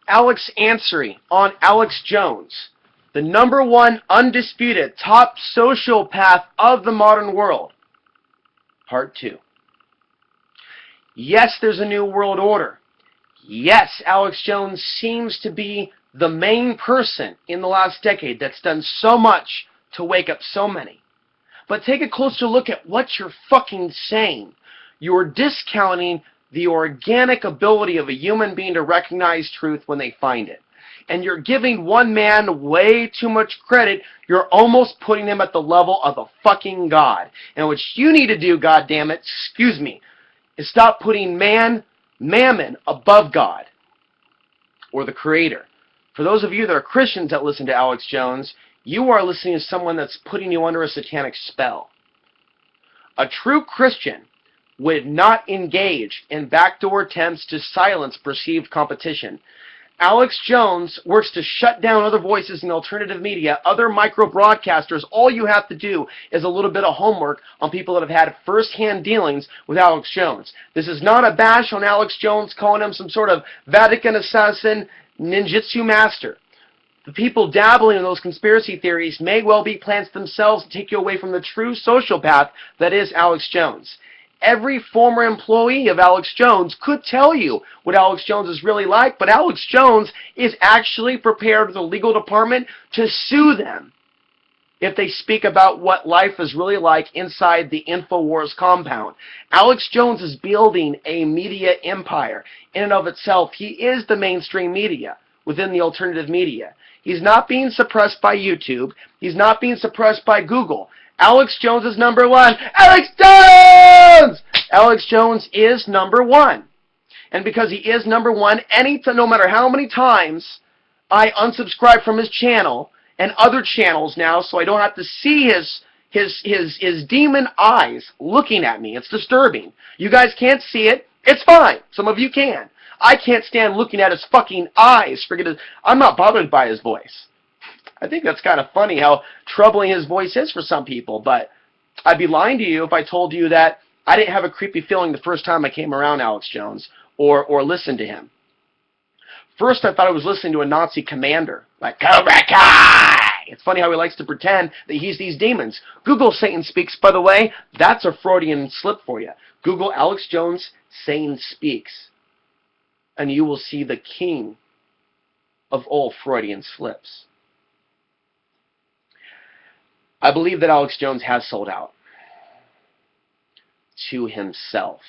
Alex Ansary on Alex Jones, the number one undisputed top sociopath of the modern world. Part 2. Yes, there's a new world order. Yes, Alex Jones seems to be the main person in the last decade that's done so much to wake up so many. But take a closer look at what you're fucking saying. You're discounting the organic ability of a human being to recognize truth when they find it. And you're giving one man way too much credit. You're almost putting him at the level of a fucking god. And what you need to do, goddammit, excuse me, is stop putting mammon above God or the Creator. For those of you that are Christians that listen to Alex Jones, you are listening to someone that's putting you under a satanic spell. A true Christian would not engage in backdoor attempts to silence perceived competition. Alex Jones works to shut down other voices in alternative media, other micro-broadcasters. All you have to do is a little bit of homework on people that have had first-hand dealings with Alex Jones. This is not a bash on Alex Jones, calling him some sort of Vatican assassin, ninjutsu master. The people dabbling in those conspiracy theories may well be plants themselves to take you away from the true sociopath that is Alex Jones. Every former employee of Alex Jones could tell you what Alex Jones is really like, but Alex Jones is actually prepared with the legal department to sue them if they speak about what life is really like inside the InfoWars compound. Alex Jones is building a media empire. In and of itself, he is the mainstream media within the alternative media. He's not being suppressed by YouTube. He's not being suppressed by Google. Alex Jones is number one. Alex Jones! Alex Jones is number one. And because he is number one, no matter how many times I unsubscribe from his channel and other channels now so I don't have to see his demon eyes looking at me. It's disturbing. You guys can't see it. It's fine. Some of you can. I can't stand looking at his fucking eyes. I'm not bothered by his voice. I think that's kind of funny how troubling his voice is for some people, but I'd be lying to you if I told you that I didn't have a creepy feeling the first time I came around Alex Jones or listened to him. First, I thought I was listening to a Nazi commander, like Cobra Kai. It's funny how he likes to pretend that he's these demons. Google Satan Speaks, by the way. That's a Freudian slip for you. Google Alex Jones, Satan Speaks, and you will see the king of all Freudian slips. I believe that Alex Jones has sold out to himself.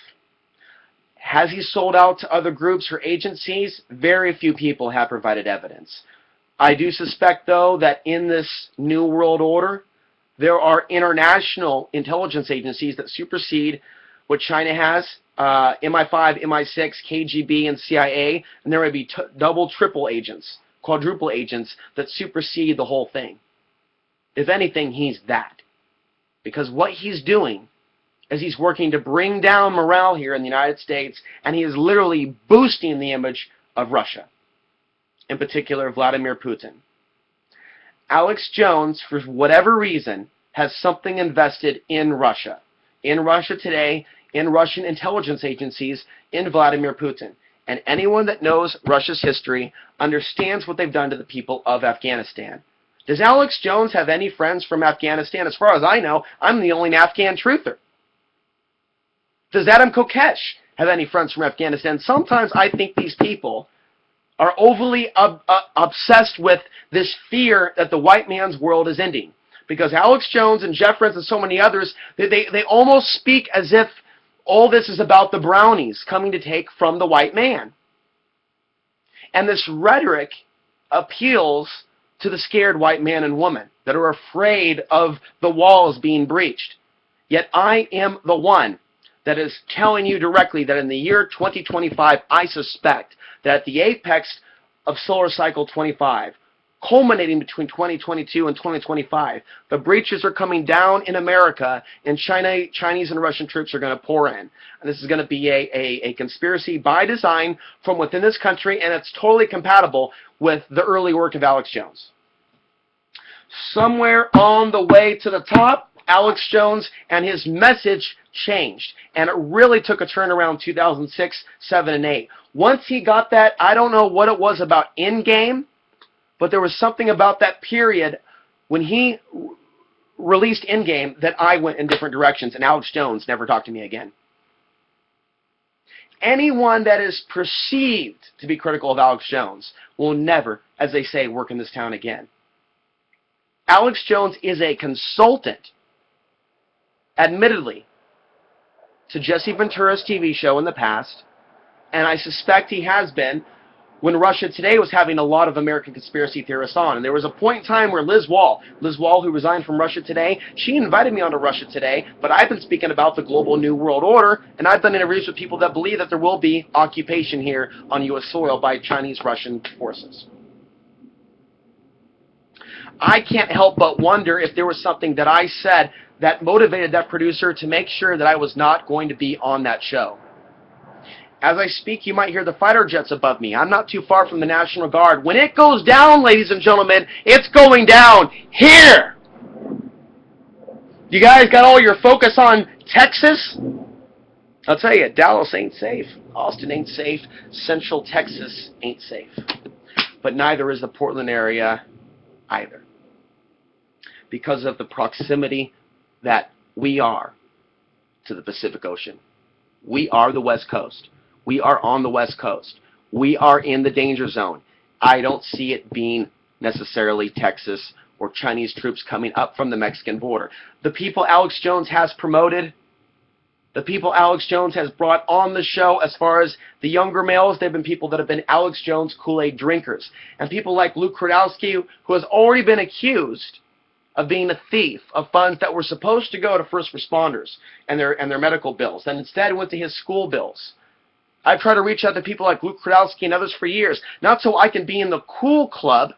Has he sold out to other groups or agencies? Very few people have provided evidence. I do suspect, though, that in this new world order, there are international intelligence agencies that supersede what China has, MI5, MI6, KGB, and CIA, and there may be double, triple agents, quadruple agents that supersede the whole thing. If anything, he's that. Because what he's doing is he's working to bring down morale here in the United States, and he is literally boosting the image of Russia, in particular Vladimir Putin. Alex Jones, for whatever reason, has something invested in Russia. In Russia today, in Russian intelligence agencies, in Vladimir Putin. And anyone that knows Russia's history understands what they've done to the people of Afghanistan. Does Alex Jones have any friends from Afghanistan? As far as I know, I'm the only Afghan truther. Does Adam Kokesh have any friends from Afghanistan? Sometimes I think these people are overly obsessed with this fear that the white man's world is ending. Because Alex Jones and Jeff Rense and so many others, they almost speak as if all this is about the brownies coming to take from the white man. And this rhetoric appeals to the scared white man and woman that are afraid of the walls being breached. Yet I am the one that is telling you directly that in the year 2025, I suspect that at the apex of solar cycle 25, culminating between 2022 and 2025, the breaches are coming down in America, and Chinese and Russian troops are going to pour in. And this is going to be a conspiracy by design from within this country, and it's totally compatible with the early work of Alex Jones. Somewhere on the way to the top, Alex Jones and his message changed, and it really took a turn around 2006, 7, and 8. Once he got that, I don't know what it was about in-game, but there was something about that period when he released in-game that I went in different directions, and Alex Jones never talked to me again. Anyone that is perceived to be critical of Alex Jones will never, as they say, work in this town again. Alex Jones is a consultant, admittedly, to Jesse Ventura's TV show in the past, and I suspect he has been when Russia Today was having a lot of American conspiracy theorists on. And there was a point in time where Liz Wall, who resigned from Russia Today, she invited me onto Russia Today, but I've been speaking about the global New World Order, and I've done interviews with people that believe that there will be occupation here on U.S. soil by Chinese-Russian forces. I can't help but wonder if there was something that I said that motivated that producer to make sure that I was not going to be on that show. As I speak, you might hear the fighter jets above me. I'm not too far from the National Guard. When it goes down, ladies and gentlemen, it's going down here. You guys got all your focus on Texas? I'll tell you, Dallas ain't safe. Austin ain't safe. Central Texas ain't safe. But neither is the Portland area either, because of the proximity that we are to the Pacific Ocean. We are the West Coast. We are on the West Coast. We are in the danger zone. I don't see it being necessarily Texas or Chinese troops coming up from the Mexican border. The people Alex Jones has promoted, the people Alex Jones has brought on the show, as far as the younger males, they've been people that have been Alex Jones Kool-Aid drinkers. And people like Luke Kradowski, who has already been accused of being a thief of funds that were supposed to go to first responders and their medical bills, and instead went to his school bills. I've tried to reach out to people like Luke Kradowski and others for years, not so I can be in the cool club,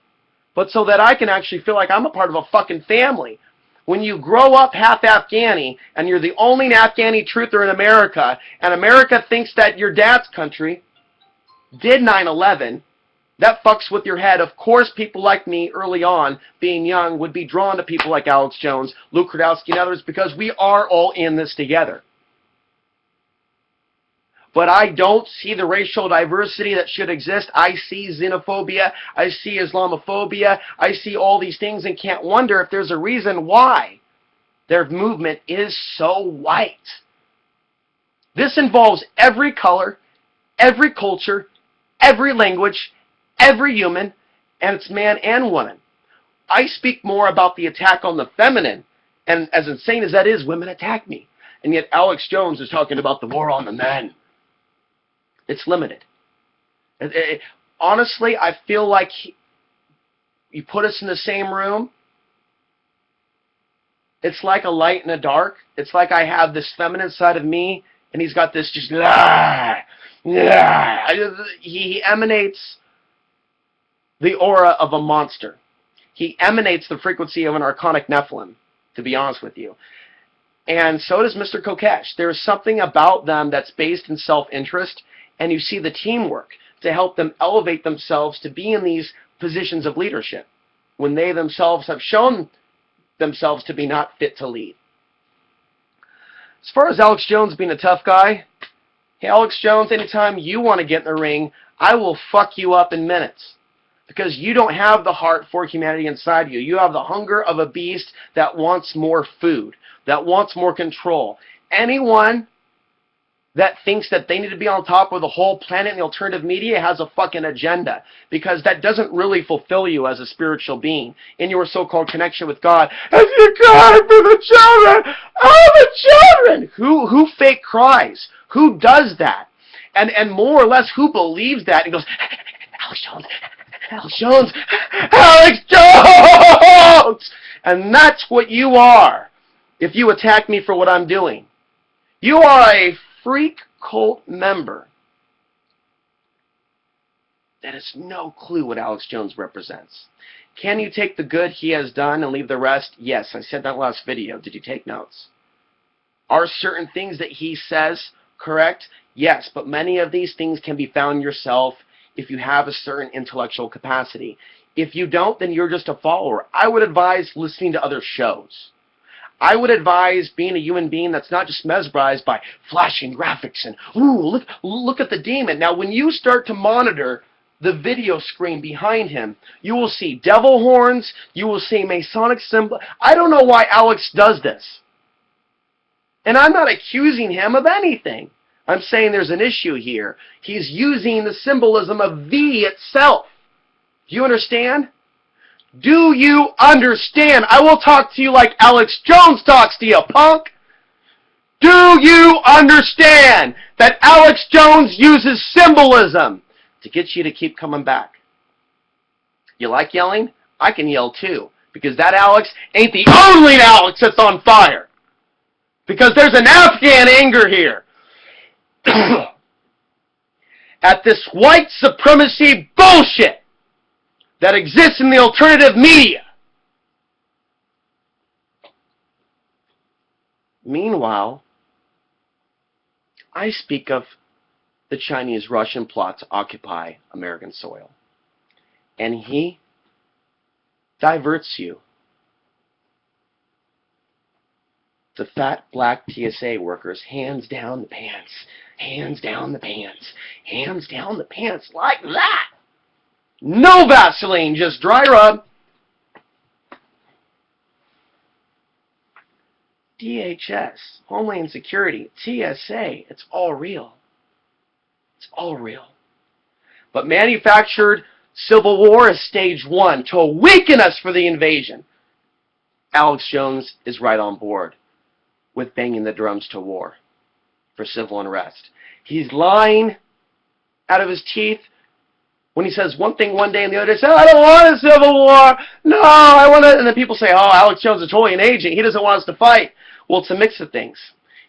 but so that I can actually feel like I'm a part of a fucking family. When you grow up half Afghani, and you're the only Afghani truther in America, and America thinks that your dad's country did 9/11, that fucks with your head. Of course, people like me early on, being young, would be drawn to people like Alex Jones, Luke Kradowski, and others, because we are all in this together. But I don't see the racial diversity that should exist. I see xenophobia. I see Islamophobia. I see all these things and can't wonder if there's a reason why their movement is so white. This involves every color, every culture, every language, every human, and it's man and woman. I speak more about the attack on the feminine, and as insane as that is, women attack me. And yet Alex Jones is talking about the war on the men. It's limited. Honestly, I feel like you put us in the same room, it's like a light and a dark. It's like I have this feminine side of me, and he's got this just, he emanates the aura of a monster. He emanates the frequency of an archonic Nephilim, to be honest with you. And so does Mr. Kokesh. There's something about them that's based in self-interest, and you see the teamwork to help them elevate themselves to be in these positions of leadership when they themselves have shown themselves to be not fit to lead. As far as Alex Jones being a tough guy, hey, Alex Jones, anytime you want to get in the ring, I will fuck you up in minutes. Because you don't have the heart for humanity inside you. You have the hunger of a beast that wants more food, that wants more control. Anyone that thinks that they need to be on top of the whole planet and the alternative media has a fucking agenda, because that doesn't really fulfill you as a spiritual being in your so-called connection with God. As you cry for the children, oh, the children! Who fake cries? Who does that? And more or less, who believes that and goes, Alex Jones, Alex Jones, Alex Jones! And that's what you are if you attack me for what I'm doing. You are a freak cult member that has no clue what Alex Jones represents. Can you take the good he has done and leave the rest? Yes, I said that last video. Did you take notes? Are certain things that he says correct? Yes, but many of these things can be found yourself if you have a certain intellectual capacity. If you don't, then you're just a follower. I would advise listening to other shows. I would advise being a human being that's not just mesmerized by flashing graphics and, ooh, look at the demon. Now, when you start to monitor the video screen behind him, you will see devil horns, you will see Masonic symbol. I don't know why Alex does this. And I'm not accusing him of anything. I'm saying there's an issue here. He's using the symbolism of V itself. Do you understand? Do you understand? I will talk to you like Alex Jones talks to you, punk. Do you understand that Alex Jones uses symbolism to get you to keep coming back? You like yelling? I can yell too, because that Alex ain't the only Alex that's on fire. Because there's an Afghan anger here at this white supremacy bullshit that exists in the alternative media. Meanwhile, I speak of the Chinese-Russian plot to occupy American soil. And he diverts you to fat black TSA workers, hands down the pants, hands down the pants, hands down the pants, like that. No Vaseline, just dry rub. DHS, Homeland Security, TSA, it's all real. It's all real. But manufactured civil war is stage one to awaken us for the invasion. Alex Jones is right on board with banging the drums to war for civil unrest. He's lying out of his teeth when he says one thing one day and the other day says, I don't want a civil war. No, I want to. And then people say, oh, Alex Jones is totally an agent. He doesn't want us to fight. Well, it's a mix of things.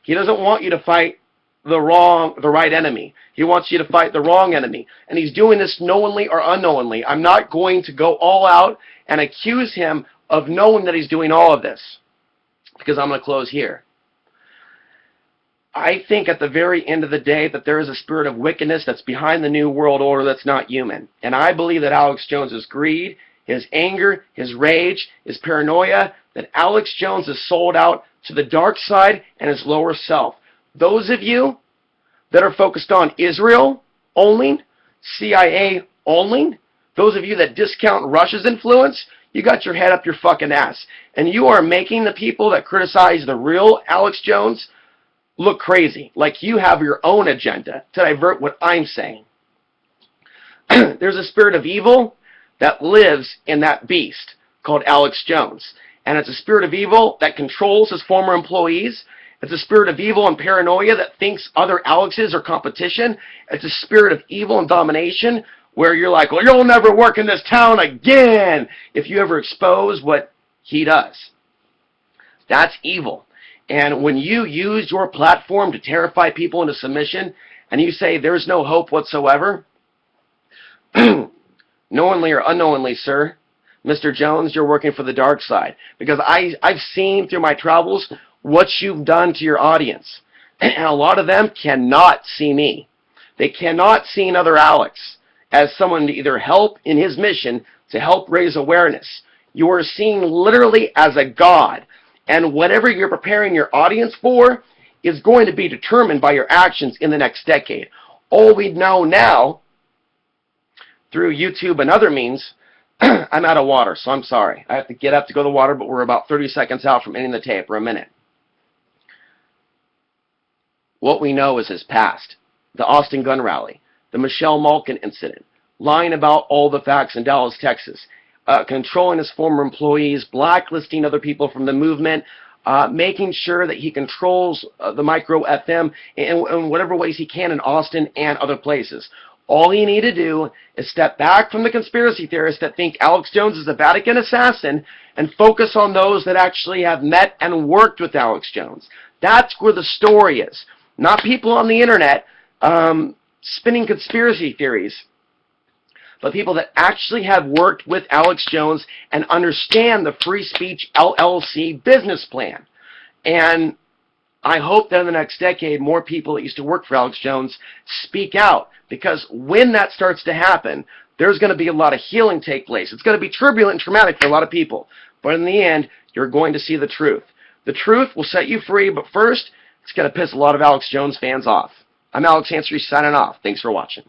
He doesn't want you to fight the right enemy. He wants you to fight the wrong enemy. And he's doing this knowingly or unknowingly. I'm not going to go all out and accuse him of knowing that he's doing all of this, because I'm going to close here. I think at the very end of the day that there is a spirit of wickedness that's behind the New World Order that's not human. And I believe that Alex Jones' greed, his anger, his rage, his paranoia, that Alex Jones is sold out to the dark side and his lower self. Those of you that are focused on Israel only, CIA only, those of you that discount Russia's influence, you got your head up your fucking ass. And you are making the people that criticize the real Alex Jones look crazy, like you have your own agenda to divert what I'm saying. There's a spirit of evil that lives in that beast called Alex Jones. And it's a spirit of evil that controls his former employees. It's a spirit of evil and paranoia that thinks other Alexes are competition. It's a spirit of evil and domination where you're like, well, you'll never work in this town again if you ever expose what he does. That's evil. And when you use your platform to terrify people into submission, and you say there's no hope whatsoever, knowingly or unknowingly, sir, Mr. Jones, you're working for the dark side. Because I've seen through my travels what you've done to your audience. And a lot of them cannot see me. They cannot see another Alex as someone to either help in his mission to help raise awareness. You are seen literally as a god. And whatever you're preparing your audience for is going to be determined by your actions in the next decade. All we know now, through YouTube and other means, I'm out of water, so I'm sorry. I have to get up to go to the water, but we're about 30 seconds out from ending the tape, or a minute. What we know is his past. The Austin gun rally, the Michelle Malkin incident, lying about all the facts in Dallas, Texas, controlling his former employees, blacklisting other people from the movement, making sure that he controls the micro FM in whatever ways he can in Austin and other places. All you need to do is step back from the conspiracy theorists that think Alex Jones is a Vatican assassin and focus on those that actually have met and worked with Alex Jones. That's where the story is. Not people on the internet spinning conspiracy theories, but people that actually have worked with Alex Jones and understand the Free Speech LLC business plan. And I hope that in the next decade, more people that used to work for Alex Jones speak out, because when that starts to happen, there's going to be a lot of healing take place. It's going to be turbulent and traumatic for a lot of people, but in the end, you're going to see the truth. The truth will set you free, but first, it's going to piss a lot of Alex Jones fans off. I'm Alex Ansary signing off. Thanks for watching.